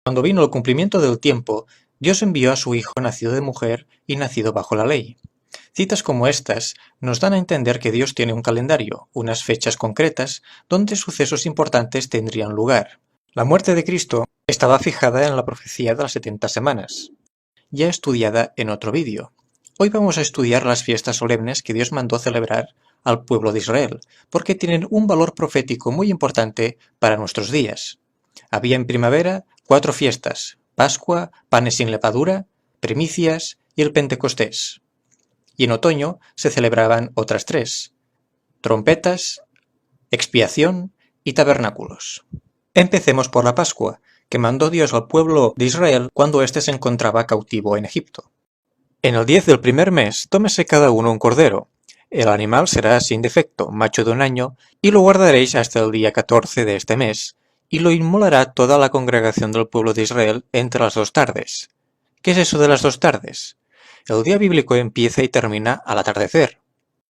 Cuando vino el cumplimiento del tiempo, Dios envió a su Hijo nacido de mujer y nacido bajo la ley. Citas como estas nos dan a entender que Dios tiene un calendario, unas fechas concretas, donde sucesos importantes tendrían lugar. La muerte de Cristo estaba fijada en la profecía de las 70 semanas, ya estudiada en otro vídeo. Hoy vamos a estudiar las fiestas solemnes que Dios mandó celebrar al pueblo de Israel, porque tienen un valor profético muy importante para nuestros días. Había en primavera 4 fiestas: Pascua, panes sin levadura, primicias y el Pentecostés. Y en otoño se celebraban otras 3: trompetas, expiación y tabernáculos. Empecemos por la Pascua, que mandó Dios al pueblo de Israel cuando éste se encontraba cautivo en Egipto. En el 10 del primer mes, tómese cada uno un cordero. El animal será sin defecto, macho de un año, y lo guardaréis hasta el día 14 de este mes, y lo inmolará toda la congregación del pueblo de Israel entre las 2 tardes. ¿Qué es eso de las 2 tardes? El día bíblico empieza y termina al atardecer.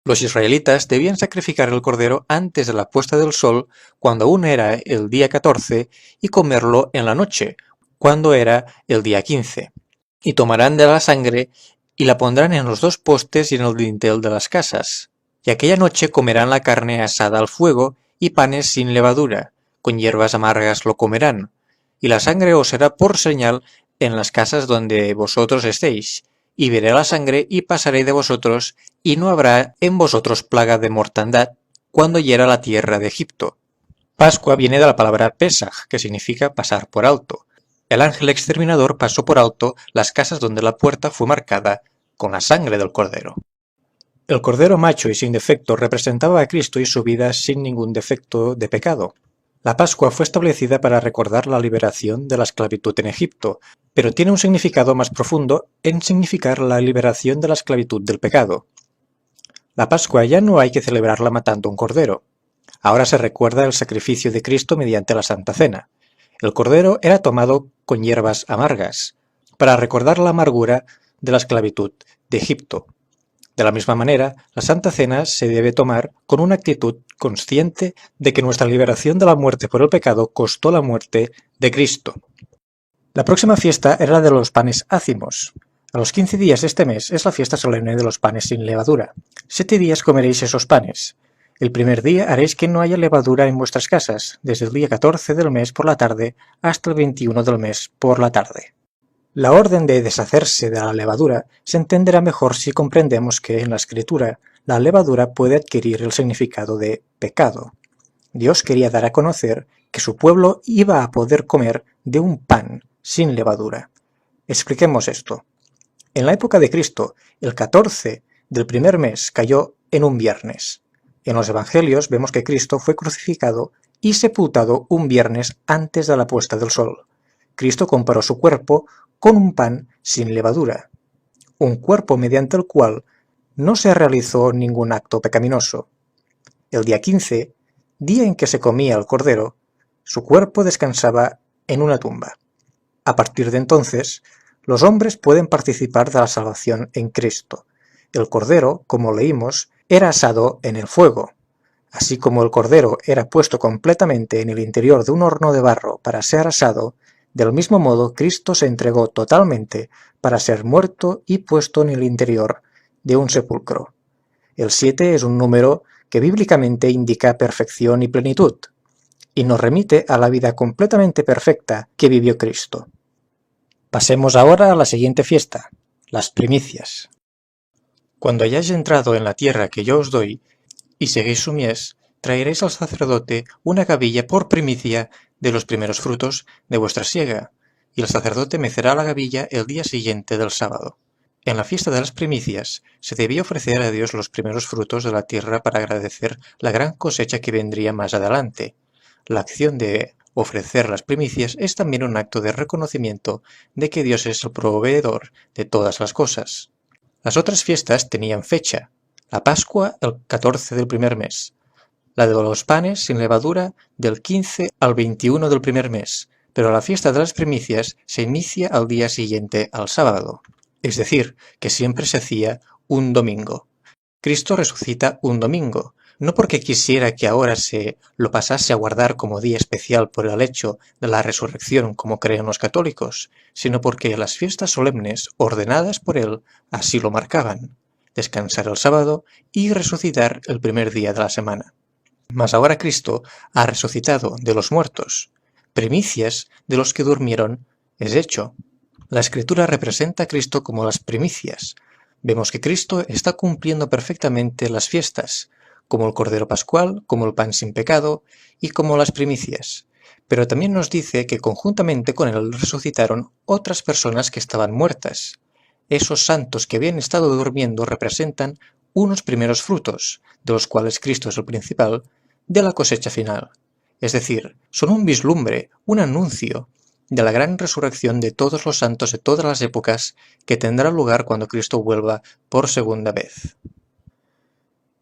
Los israelitas debían sacrificar el cordero antes de la puesta del sol, cuando aún era el día 14, y comerlo en la noche, cuando era el día 15. Y tomarán de la sangre y la pondrán en los 2 postes y en el dintel de las casas. Y aquella noche comerán la carne asada al fuego y panes sin levadura, con hierbas amargas lo comerán. Y la sangre os será por señal en las casas donde vosotros estéis. Y veré la sangre y pasaré de vosotros, y no habrá en vosotros plaga de mortandad cuando hiera la tierra de Egipto. Pascua viene de la palabra Pesaj, que significa pasar por alto. El ángel exterminador pasó por alto las casas donde la puerta fue marcada con la sangre del cordero. El cordero macho y sin defecto representaba a Cristo y su vida sin ningún defecto de pecado. La Pascua fue establecida para recordar la liberación de la esclavitud en Egipto, pero tiene un significado más profundo en significar la liberación de la esclavitud del pecado. La Pascua ya no hay que celebrarla matando un cordero. Ahora se recuerda el sacrificio de Cristo mediante la Santa Cena. El cordero era tomado con hierbas amargas, para recordar la amargura de la esclavitud de Egipto. De la misma manera, la Santa Cena se debe tomar con una actitud consciente de que nuestra liberación de la muerte por el pecado costó la muerte de Cristo. La próxima fiesta era la de los panes ácimos. A los 15 días de este mes es la fiesta solemne de los panes sin levadura. 7 días comeréis esos panes. El primer día haréis que no haya levadura en vuestras casas, desde el día 14 del mes por la tarde hasta el 21 del mes por la tarde. La orden de deshacerse de la levadura se entenderá mejor si comprendemos que en la Escritura la levadura puede adquirir el significado de pecado. Dios quería dar a conocer que su pueblo iba a poder comer de un pan sin levadura. Expliquemos esto. En la época de Cristo, el 14 del primer mes cayó en un viernes. En los Evangelios vemos que Cristo fue crucificado y sepultado un viernes antes de la puesta del sol. Cristo comparó su cuerpo con un pan sin levadura, un cuerpo mediante el cual no se realizó ningún acto pecaminoso. El día 15, día en que se comía el cordero, su cuerpo descansaba en una tumba. A partir de entonces, los hombres pueden participar de la salvación en Cristo. El cordero, como leímos, era asado en el fuego. Así como el cordero era puesto completamente en el interior de un horno de barro para ser asado, del mismo modo Cristo se entregó totalmente para ser muerto y puesto en el interior de un sepulcro. El 7 es un número que bíblicamente indica perfección y plenitud, y nos remite a la vida completamente perfecta que vivió Cristo. Pasemos ahora a la siguiente fiesta, las primicias. Cuando hayáis entrado en la tierra que yo os doy, y seguís su mies, traeréis al sacerdote una gavilla por primicia de los primeros frutos de vuestra siega, y el sacerdote mecerá la gavilla el día siguiente del sábado. En la fiesta de las primicias se debía ofrecer a Dios los primeros frutos de la tierra para agradecer la gran cosecha que vendría más adelante. La acción de ofrecer las primicias es también un acto de reconocimiento de que Dios es el proveedor de todas las cosas. Las otras fiestas tenían fecha: la Pascua el 14 del primer mes, la de los panes sin levadura del 15 al 21 del primer mes, pero la fiesta de las primicias se inicia al día siguiente al sábado, es decir, que siempre se hacía un domingo. Cristo resucita un domingo, no porque quisiera que ahora se lo pasase a guardar como día especial por el hecho de la resurrección como creen los católicos, sino porque las fiestas solemnes ordenadas por él así lo marcaban, descansar el sábado y resucitar el primer día de la semana. Mas ahora Cristo ha resucitado de los muertos, primicias de los que durmieron es hecho. La Escritura representa a Cristo como las primicias. Vemos que Cristo está cumpliendo perfectamente las fiestas, como el Cordero Pascual, como el pan sin pecado y como las primicias. Pero también nos dice que conjuntamente con él resucitaron otras personas que estaban muertas. Esos santos que habían estado durmiendo representan unos primeros frutos, de los cuales Cristo es el principal, de la cosecha final. Es decir, son un vislumbre, un anuncio de la gran resurrección de todos los santos de todas las épocas que tendrá lugar cuando Cristo vuelva por segunda vez.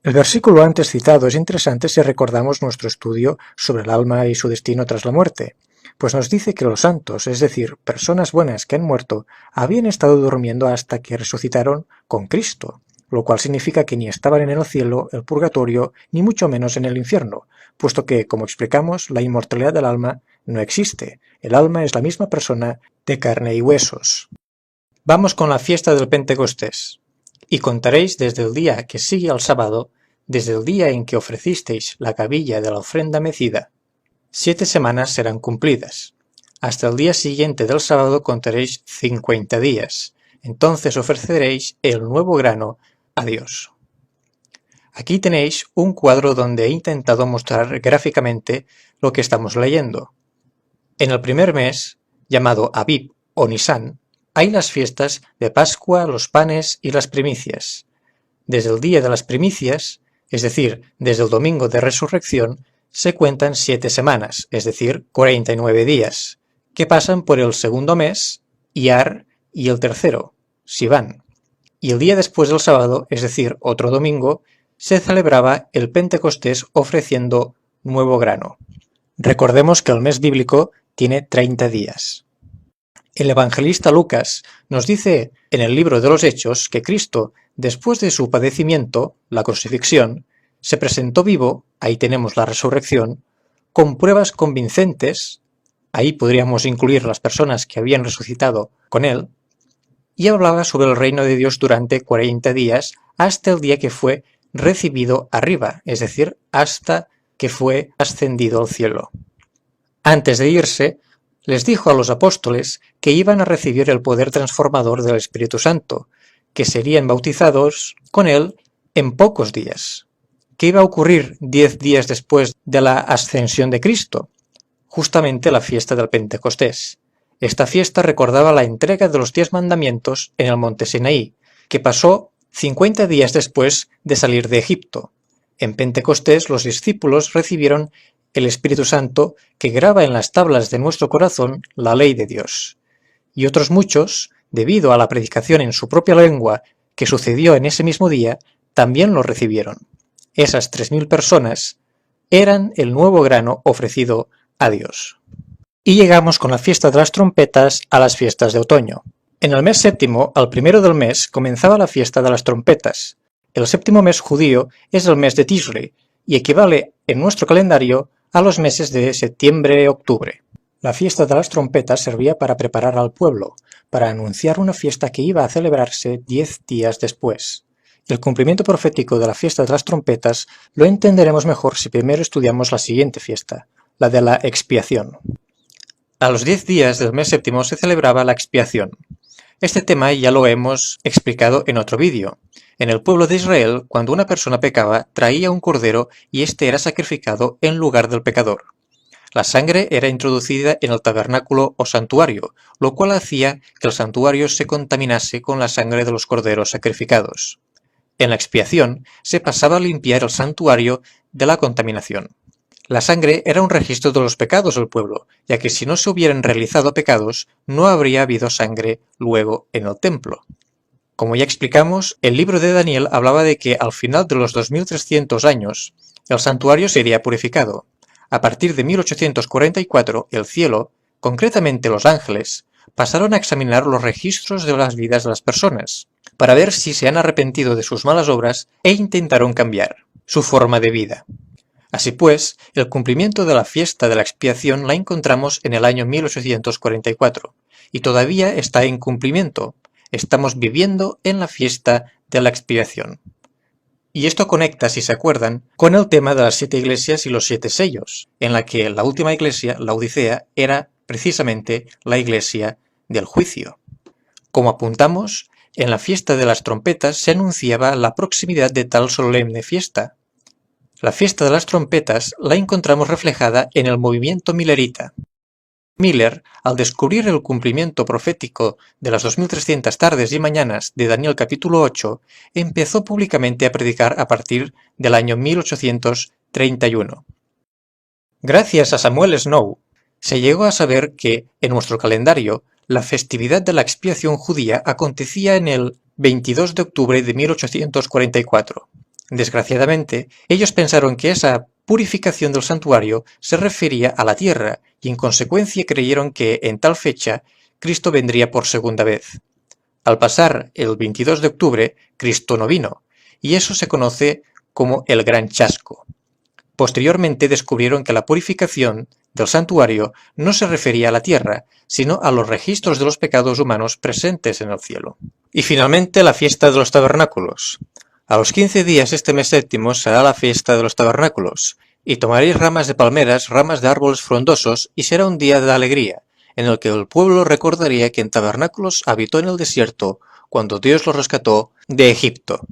El versículo antes citado es interesante si recordamos nuestro estudio sobre el alma y su destino tras la muerte, pues nos dice que los santos, es decir, personas buenas que han muerto, habían estado durmiendo hasta que resucitaron con Cristo, lo cual significa que ni estaban en el cielo, el purgatorio, ni mucho menos en el infierno, puesto que, como explicamos, la inmortalidad del alma no existe. El alma es la misma persona de carne y huesos. Vamos con la fiesta del Pentecostés. Y contaréis desde el día que sigue al sábado, desde el día en que ofrecisteis la gavilla de la ofrenda mecida. 7 semanas serán cumplidas. Hasta el día siguiente del sábado contaréis 50 días. Entonces ofreceréis el nuevo grano a Dios. Aquí tenéis un cuadro donde he intentado mostrar gráficamente lo que estamos leyendo. En el primer mes, llamado Abib o Nisán, hay las fiestas de Pascua, los panes y las primicias. Desde el día de las primicias, es decir, desde el domingo de resurrección, se cuentan 7 semanas, es decir, 49 días, que pasan por el segundo mes, Iyar, y el tercero, Sivan. Y el día después del sábado, es decir, otro domingo, se celebraba el Pentecostés ofreciendo nuevo grano. Recordemos que el mes bíblico tiene 30 días. El evangelista Lucas nos dice en el libro de los Hechos que Cristo, después de su padecimiento, la crucifixión, se presentó vivo, ahí tenemos la resurrección, con pruebas convincentes, ahí podríamos incluir las personas que habían resucitado con él, y hablaba sobre el reino de Dios durante 40 días hasta el día que fue recibido arriba, es decir, hasta que fue ascendido al cielo. Antes de irse, les dijo a los apóstoles que iban a recibir el poder transformador del Espíritu Santo, que serían bautizados con él en pocos días. ¿Qué iba a ocurrir 10 días después de la ascensión de Cristo? Justamente la fiesta del Pentecostés. Esta fiesta recordaba la entrega de los 10 mandamientos en el monte Sinaí, que pasó 50 días después de salir de Egipto. En Pentecostés los discípulos recibieron el Espíritu Santo que graba en las tablas de nuestro corazón la ley de Dios. Y otros muchos, debido a la predicación en su propia lengua que sucedió en ese mismo día, también lo recibieron. Esas 3.000 personas eran el nuevo grano ofrecido a Dios. Y llegamos con la fiesta de las trompetas a las fiestas de otoño. En el mes séptimo, al primero del mes, comenzaba la fiesta de las trompetas. El séptimo mes judío es el mes de Tisri y equivale en nuestro calendario a los meses de septiembre-octubre. La fiesta de las trompetas servía para preparar al pueblo, para anunciar una fiesta que iba a celebrarse 10 días después. El cumplimiento profético de la fiesta de las trompetas lo entenderemos mejor si primero estudiamos la siguiente fiesta, la de la expiación. A los 10 días del mes séptimo se celebraba la expiación. Este tema ya lo hemos explicado en otro vídeo. En el pueblo de Israel, cuando una persona pecaba, traía un cordero y éste era sacrificado en lugar del pecador. La sangre era introducida en el tabernáculo o santuario, lo cual hacía que el santuario se contaminase con la sangre de los corderos sacrificados. En la expiación se pasaba a limpiar el santuario de la contaminación. La sangre era un registro de los pecados del pueblo, ya que si no se hubieran realizado pecados, no habría habido sangre luego en el templo. Como ya explicamos, el libro de Daniel hablaba de que al final de los 2300 años, el santuario sería purificado. A partir de 1844, el cielo, concretamente los ángeles, pasaron a examinar los registros de las vidas de las personas, para ver si se han arrepentido de sus malas obras e intentaron cambiar. su forma de vida. Así pues, el cumplimiento de la fiesta de la expiación la encontramos en el año 1844, y todavía está en cumplimiento. Estamos viviendo en la fiesta de la expiación. Y esto conecta, si se acuerdan, con el tema de las 7 iglesias y los 7 sellos, en la que la última iglesia, la Odisea, era precisamente la iglesia del juicio. Como apuntamos, en la fiesta de las trompetas se anunciaba la proximidad de tal solemne fiesta. La fiesta de las trompetas la encontramos reflejada en el movimiento millerita. Miller, al descubrir el cumplimiento profético de las 2300 tardes y mañanas de Daniel capítulo 8, empezó públicamente a predicar a partir del año 1831. Gracias a Samuel Snow, se llegó a saber que, en nuestro calendario, la festividad de la expiación judía acontecía en el 22 de octubre de 1844. Desgraciadamente, ellos pensaron que esa purificación del santuario se refería a la tierra y en consecuencia creyeron que en tal fecha Cristo vendría por segunda vez. Al pasar el 22 de octubre, Cristo no vino, y eso se conoce como el Gran Chasco. Posteriormente descubrieron que la purificación del santuario no se refería a la tierra, sino a los registros de los pecados humanos presentes en el cielo. Y finalmente la fiesta de los tabernáculos. A los 15 días este mes séptimo será la fiesta de los tabernáculos, y tomaréis ramas de palmeras, ramas de árboles frondosos, y será un día de alegría, en el que el pueblo recordaría que en tabernáculos habitó en el desierto cuando Dios los rescató de Egipto.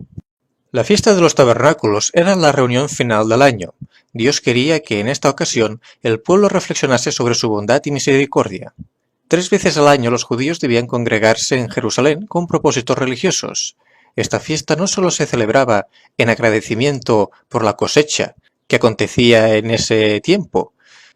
La fiesta de los tabernáculos era la reunión final del año. Dios quería que en esta ocasión el pueblo reflexionase sobre su bondad y misericordia. 3 veces al año los judíos debían congregarse en Jerusalén con propósitos religiosos. Esta fiesta no solo se celebraba en agradecimiento por la cosecha que acontecía en ese tiempo,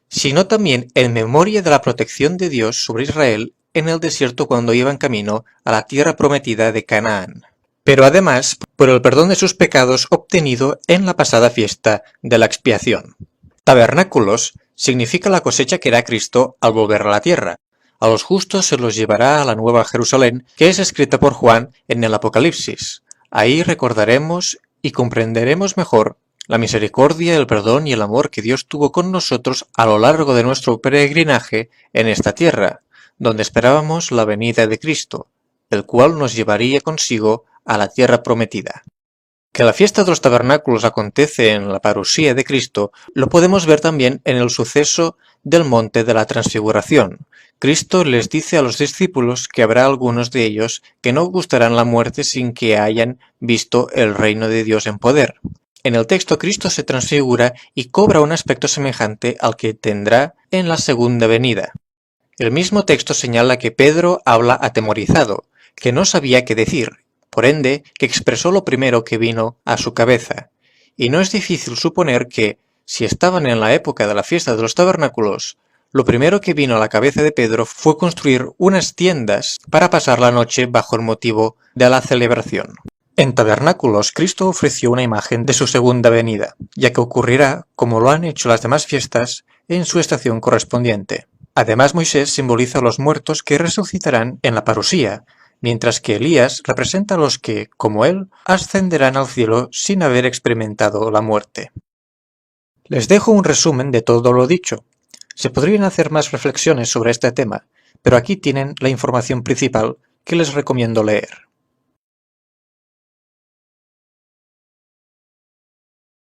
sino también en memoria de la protección de Dios sobre Israel en el desierto cuando iban camino a la tierra prometida de Canaán. Pero además por el perdón de sus pecados obtenido en la pasada fiesta de la expiación. Tabernáculos significa la cosecha que hará Cristo al volver a la tierra. A los justos se los llevará a la nueva Jerusalén, que es escrita por Juan en el Apocalipsis. Ahí recordaremos y comprenderemos mejor la misericordia, el perdón y el amor que Dios tuvo con nosotros a lo largo de nuestro peregrinaje en esta tierra, donde esperábamos la venida de Cristo, el cual nos llevaría consigo a la tierra prometida. Que la fiesta de los tabernáculos acontece en la parusía de Cristo lo podemos ver también en el suceso del monte de la transfiguración. Cristo les dice a los discípulos que habrá algunos de ellos que no gustarán la muerte sin que hayan visto el reino de Dios en poder. En el texto Cristo se transfigura y cobra un aspecto semejante al que tendrá en la segunda venida. El mismo texto señala que Pedro habla atemorizado, que no sabía qué decir, por ende que expresó lo primero que vino a su cabeza. Y no es difícil suponer que, si estaban en la época de la fiesta de los tabernáculos, lo primero que vino a la cabeza de Pedro fue construir unas tiendas para pasar la noche bajo el motivo de la celebración. En tabernáculos, Cristo ofreció una imagen de su segunda venida, ya que ocurrirá, como lo han hecho las demás fiestas, en su estación correspondiente. Además, Moisés simboliza a los muertos que resucitarán en la parusía, mientras que Elías representa a los que, como él, ascenderán al cielo sin haber experimentado la muerte. Les dejo un resumen de todo lo dicho. Se podrían hacer más reflexiones sobre este tema, pero aquí tienen la información principal que les recomiendo leer.